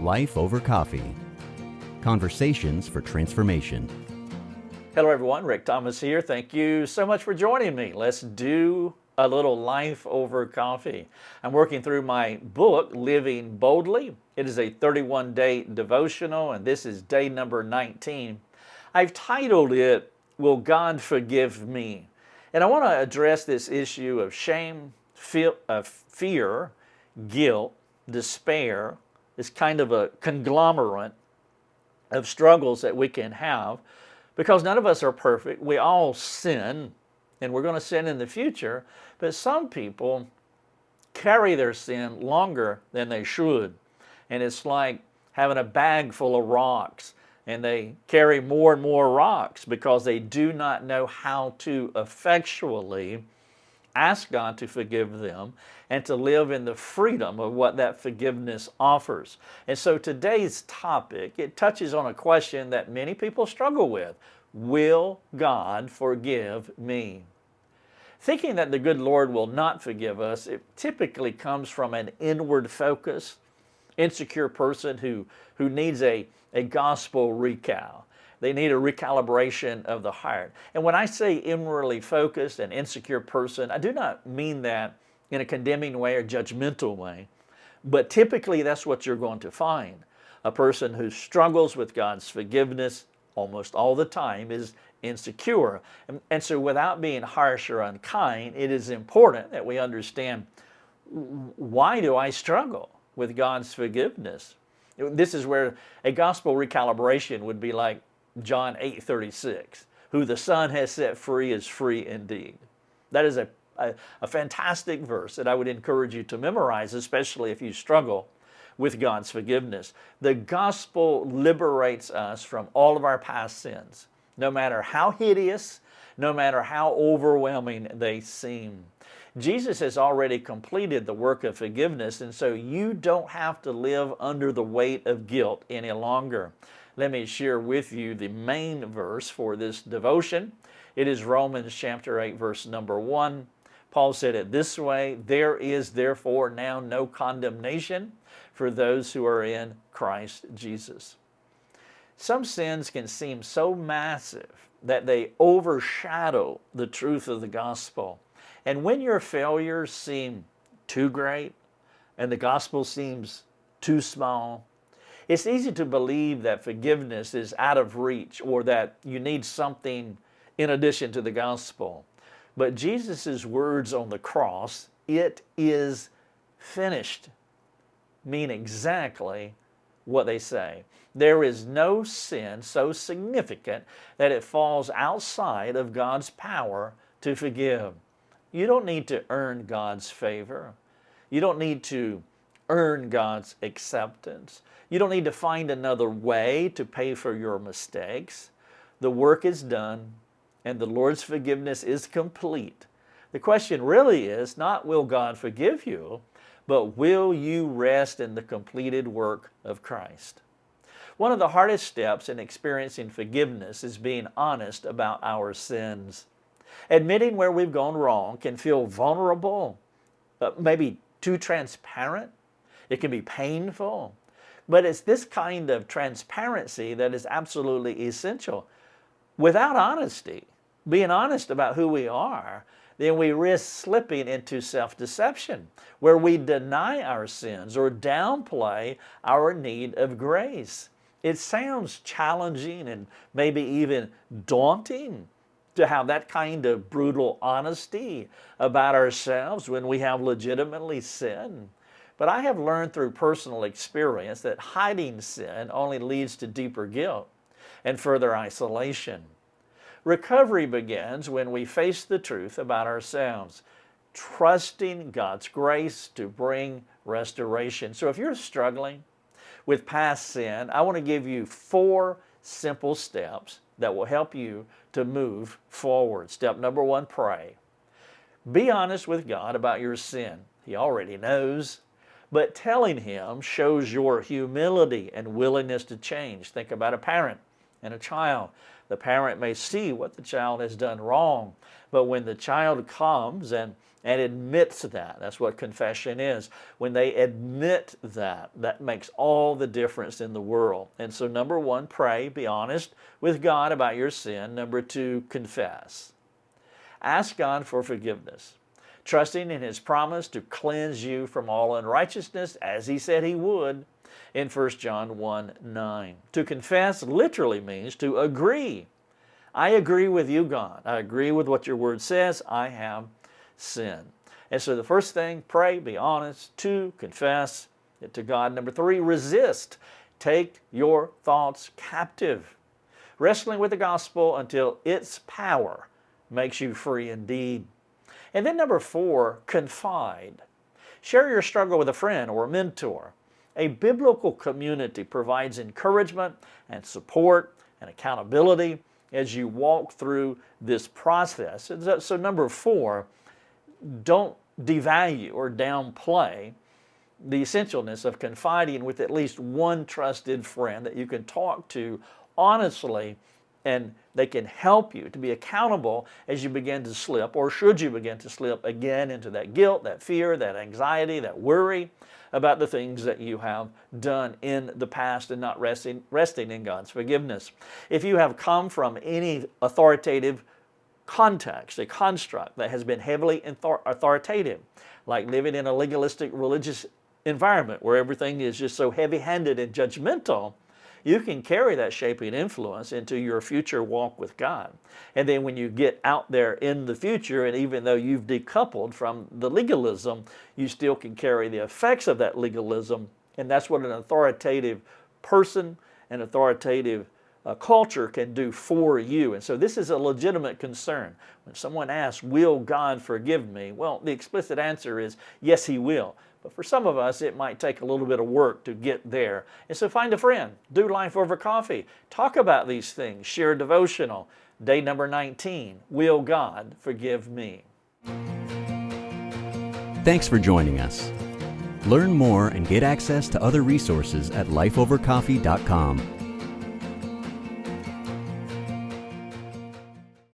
Life Over Coffee. Conversations for Transformation. Hello everyone, Rick Thomas here. Thank you so much for joining me. Let's do a little Life Over Coffee. I'm working through my book, Living Boldly. It is a 31-day devotional, and this is day number 19. I've titled it, Will God Forgive Me? And I want to address this issue of shame, fear, guilt, despair. It's kind of a conglomerate of struggles that we can have because none of us are perfect. We all sin, and we're going to sin in the future, but some people carry their sin longer than they should. And it's like having a bag full of rocks, and they carry more and more rocks because they do not know how to effectually ask God to forgive them and to live in the freedom of what that forgiveness offers. And so today's topic, it touches on a question that many people struggle with. Will God forgive me? Thinking that the good Lord will not forgive us, it typically comes from an inward focus, insecure person who needs a gospel recal. They need a recalibration of the heart. And when I say inwardly focused and insecure person, I do not mean that in a condemning way or judgmental way, but typically that's what you're going to find. A person who struggles with God's forgiveness almost all the time is insecure. And so without being harsh or unkind, it is important that we understand, why do I struggle with God's forgiveness? This is where a gospel recalibration would be like John 8:36, who the Son has set free is free indeed. That is a fantastic verse that I would encourage you to memorize, especially if you struggle with God's forgiveness. The gospel liberates us from all of our past sins, no matter how hideous, no matter how overwhelming they seem. Jesus has already completed the work of forgiveness, and so you don't have to live under the weight of guilt any longer. Let me share with you the main verse for this devotion. It is Romans chapter 8, verse number 1. Paul said it this way, "There is therefore now no condemnation for those who are in Christ Jesus." Some sins can seem so massive that they overshadow the truth of the gospel. And when your failures seem too great and the gospel seems too small, it's easy to believe that forgiveness is out of reach or that you need something in addition to the gospel. But Jesus' words on the cross, "It is finished," mean exactly what they say. There is no sin so significant that it falls outside of God's power to forgive. You don't need to earn God's favor. You don't need to earn God's acceptance. You don't need to find another way to pay for your mistakes. The work is done, and the Lord's forgiveness is complete. The question really is not, will God forgive you, but will you rest in the completed work of Christ? One of the hardest steps in experiencing forgiveness is being honest about our sins. Admitting where we've gone wrong can feel vulnerable, maybe too transparent. It can be painful. But it's this kind of transparency that is absolutely essential. Without honesty, being honest about who we are, then we risk slipping into self-deception, where we deny our sins or downplay our need of grace. It sounds challenging and maybe even daunting to have that kind of brutal honesty about ourselves when we have legitimately sinned. But I have learned through personal experience that hiding sin only leads to deeper guilt and further isolation. Recovery begins when we face the truth about ourselves, trusting God's grace to bring restoration. So if you're struggling with past sin, I want to give you 4 simple steps that will help you to move forward. Step number 1, pray. Be honest with God about your sin. He already knows. But telling Him shows your humility and willingness to change. Think about a parent and a child. The parent may see what the child has done wrong, but when the child comes and and admits that. That's what confession is. When they admit that, that makes all the difference in the world. And so number one, pray, be honest with God about your sin. Number two, confess. Ask God for forgiveness, trusting in His promise to cleanse you from all unrighteousness, as He said He would in 1 John 1:9. To confess literally means to agree. I agree with you, God. I agree with what your word says. I have sinned. And so the first thing, pray, be honest. Two, confess it to God. Number three, resist. Take your thoughts captive, wrestling with the gospel until its power makes you free indeed. And then number four, confide. Share your struggle with a friend or a mentor. A biblical community provides encouragement and support and accountability as you walk through this process. So number four, don't devalue or downplay the essentialness of confiding with at least one trusted friend that you can talk to honestly, and they can help you to be accountable as you begin to slip, or should you begin to slip again into that guilt, that fear, that anxiety, that worry about the things that you have done in the past and not resting in God's forgiveness. If you have come from any authoritative context, a construct that has been heavily authoritative, like living in a legalistic religious environment where everything is just so heavy-handed and judgmental, you can carry that shaping influence into your future walk with God. And then when you get out there in the future, and even though you've decoupled from the legalism, you still can carry the effects of that legalism. And that's what an authoritative person, an authoritative culture can do for you. And so this is a legitimate concern. When someone asks, will God forgive me? Well, the explicit answer is, yes, He will. But for some of us, it might take a little bit of work to get there. And so find a friend, do life over coffee, talk about these things, share a devotional. Day number 19, will God forgive me? Thanks for joining us. Learn more and get access to other resources at lifeovercoffee.com.